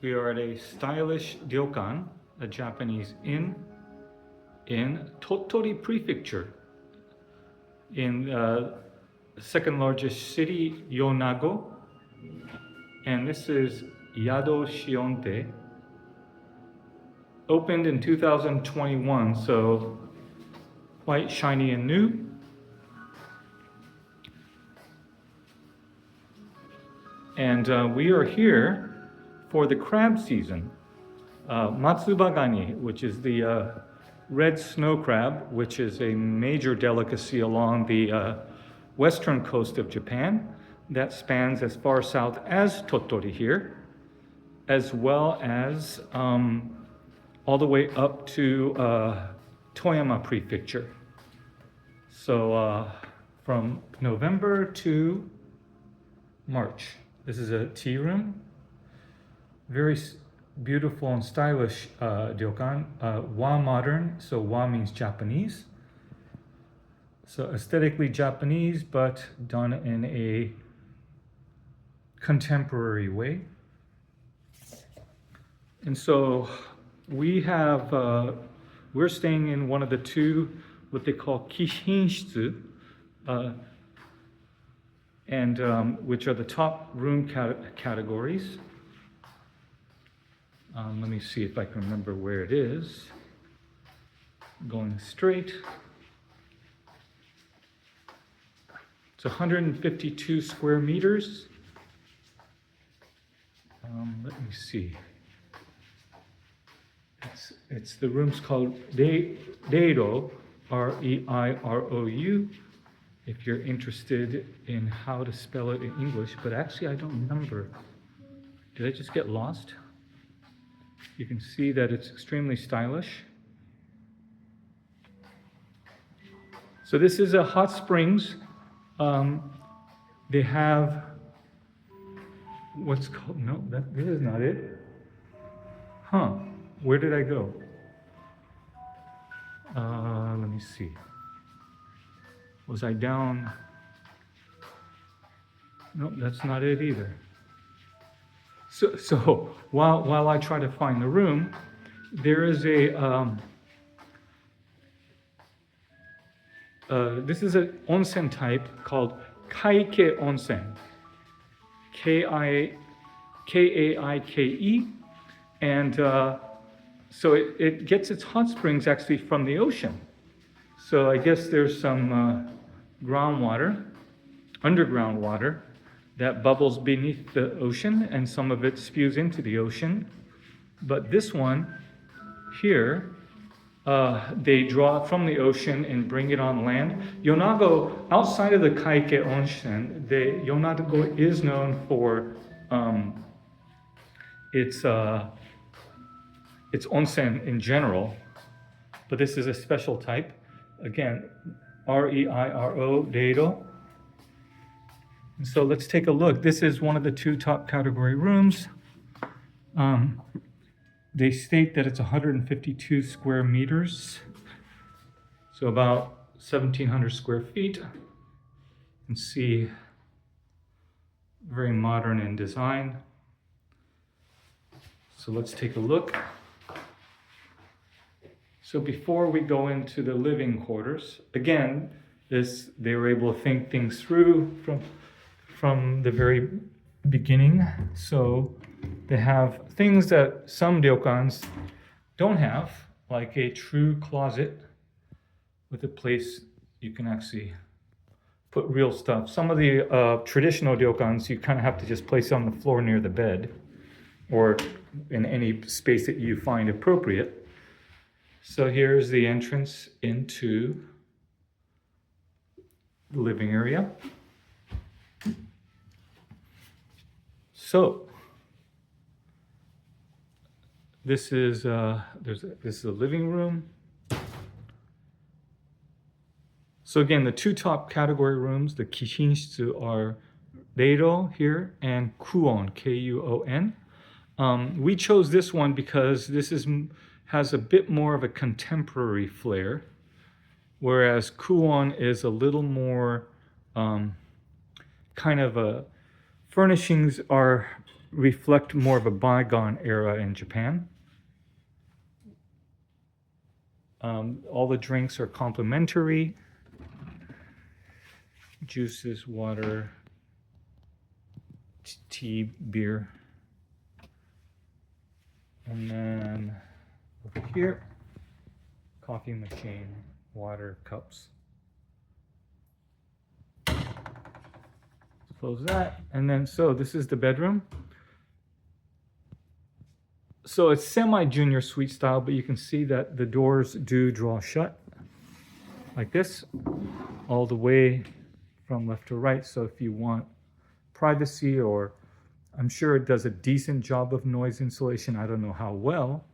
We are at a stylish Ryokan, a Japanese inn in Tottori Prefecture, in the second largest city, Yonago. And this is Yado Shiontei. Opened in 2021, so quite shiny and new. And we are here for the crab season. Matsubagani, which is the red snow crab, which is a major delicacy along the western coast of Japan, that spans as far south as Tottori here, as well as all the way up to Toyama Prefecture. So from November to March. This is a tea room. Very beautiful and stylish ryokan. Wa modern, so wa means Japanese. So aesthetically Japanese, but done in a contemporary way. And so we have, we're staying in one of the two, what they call Kihinshitsu, and which are the top room categories. Let me see if I can remember where it is. Going straight. It's 152 square meters. Let me see. It's the room's called Reirou, Reirou, if you're interested in how to spell it in English, but actually I don't remember. Did I just get lost? You can see that it's extremely stylish. So this is a hot springs. They have what's called, no, this is not it. Huh, where did I go? Let me see. Was I down? No, that's not it either. So while I try to find the room, there is a, this is an onsen type called Kaike Onsen. Kaike. And so it gets its hot springs actually from the ocean. So I guess there's some groundwater, underground water, that bubbles beneath the ocean, and some of it spews into the ocean. But this one here, they draw it from the ocean and bring it on land. Yonago, outside of the Kaike Onsen, Yonago is known for its onsen in general, but this is a special type. Again, Reiro, Reirou. So let's take a look. This is one of the two top category rooms. They state that it's 152 square meters, so about 1,700 square feet. You can see very modern in design. So let's take a look. So before we go into the living quarters, again, they were able to think things through from the very beginning. So they have things that some ryokans don't have, like a true closet with a place you can actually put real stuff. Some of the traditional ryokans, you kind of have to just place it on the floor near the bed or in any space that you find appropriate. So here's the entrance into the living area. So this is this is a living room. So again, the two top category rooms, the Kihinshitsu, are Reirou here and Kuon, Kuon. We chose this one because this has a bit more of a contemporary flair, whereas Kuon is a little more kind of a furnishings are reflect more of a bygone era in Japan. All the drinks are complimentary. Juices, water, tea, beer. And then over here, coffee machine, water, cups. Close that. And then, so this is the bedroom. So it's semi-junior suite style, but you can see that the doors do draw shut like this, all the way from left to right. So if you want privacy, or I'm sure it does a decent job of noise insulation. I don't know how well,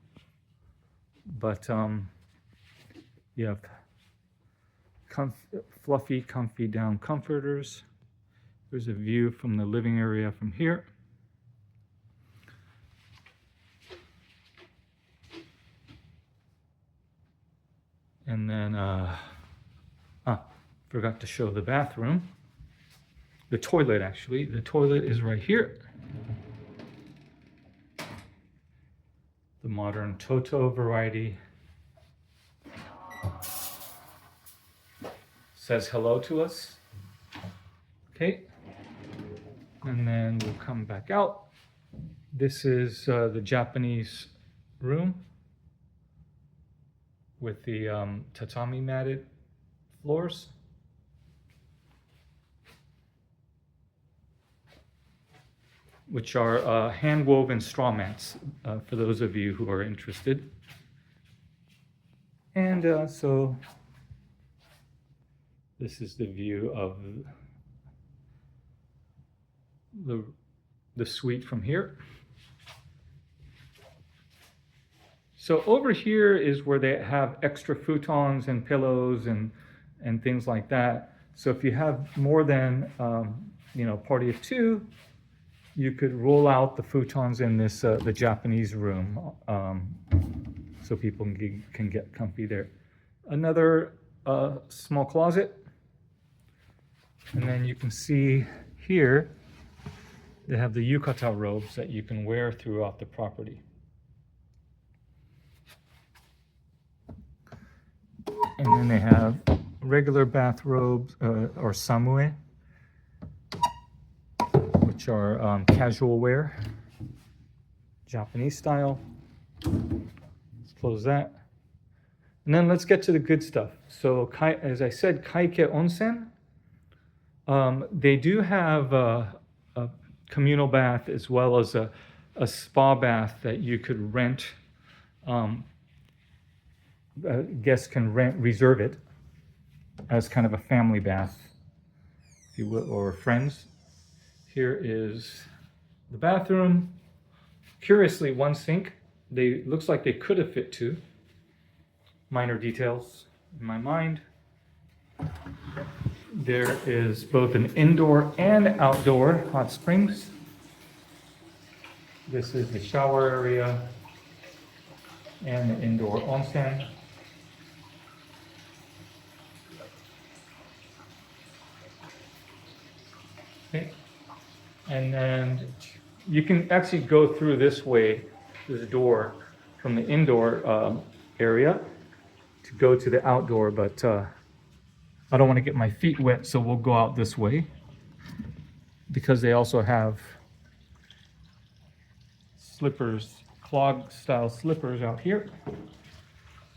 but you have fluffy, comfy down comforters. There's a view from the living area from here. And then, forgot to show the bathroom. The toilet, actually. The toilet is right here. The modern Toto variety. Says hello to us. Okay. And then we'll come back out. This is the Japanese room with the tatami matted floors. Which are hand-woven straw mats, for those of you who are interested. And so this is the view of the suite from here. So over here is where they have extra futons and pillows and things like that. So if you have more than party of two, you could roll out the futons in this the Japanese room, so people can get comfy there. Another small closet, and then you can see here they have the yukata robes that you can wear throughout the property. And then they have regular bathrobes or samue, which are casual wear, Japanese style. Let's close that. And then let's get to the good stuff. So as I said, Kaike Onsen, they do have a communal bath as well as a spa bath that you could rent. Guests can reserve it as kind of a family bath, if you will, or friends. Here is the bathroom. Curiously, one sink. Looks like they could have fit two. Minor details in my mind. There is both an indoor and outdoor hot springs. This is the shower area and the indoor onsen. Okay. And then you can actually go through this way, this door, from the indoor area to go to the outdoor, but I don't want to get my feet wet, so we'll go out this way because they also have slippers, clog-style slippers out here.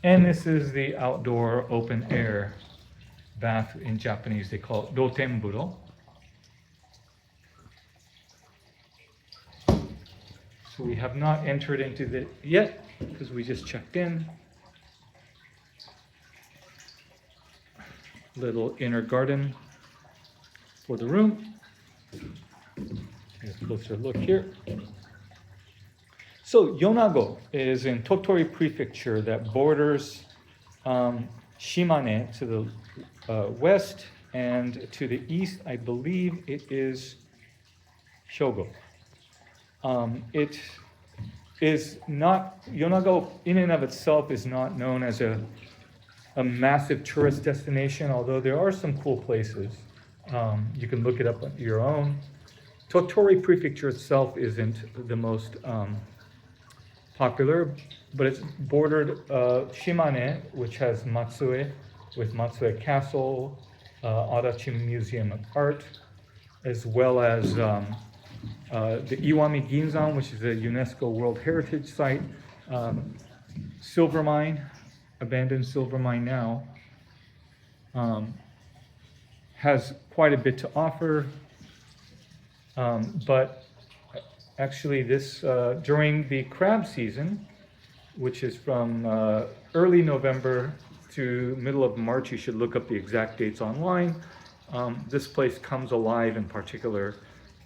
And this is the outdoor open air bath. In Japanese, they call it rotenburo. So we have not entered into it yet because we just checked in. Little inner garden for the room. Take a closer look here. So Yonago is in Tottori Prefecture that borders Shimane to the west, and to the east, I believe it is Hyogo. It is not, Yonago in and of itself is not known as a massive tourist destination, although there are some cool places. You can look it up on your own. Tottori Prefecture itself isn't the most popular, but it's bordered Shimane, which has Matsue, with Matsue Castle, Adachi Museum of Art, as well as the Iwami Ginzan, which is a UNESCO World Heritage Site, silver mine, abandoned silver mine now, has quite a bit to offer, but actually this during the crab season, which is from early November to middle of March, you should look up the exact dates online. This place comes alive in particular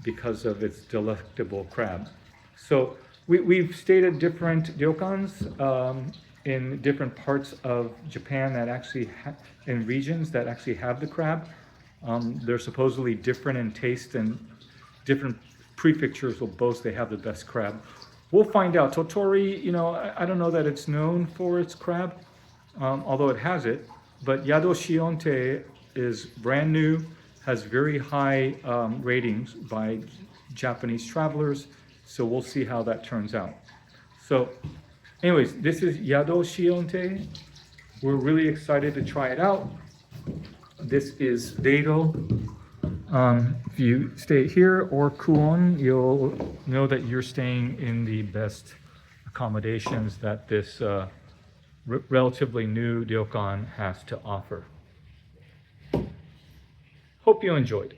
because of its delectable crab. So we've stayed at different ryokans in different parts of Japan that actually in regions that actually have the crab. They're supposedly different in taste, and different prefectures will boast they have the best crab. We'll find out. Tottori, you know, I don't know that it's known for its crab, although it has it, but Yado Shiontei is brand new, has very high ratings by Japanese travelers, so we'll see how that turns out. So anyways, this is Yado Shiontei. We're really excited to try it out. This is Reirou. If you stay here or Kuon, you'll know that you're staying in the best accommodations that this relatively new ryokan has to offer. Hope you enjoyed.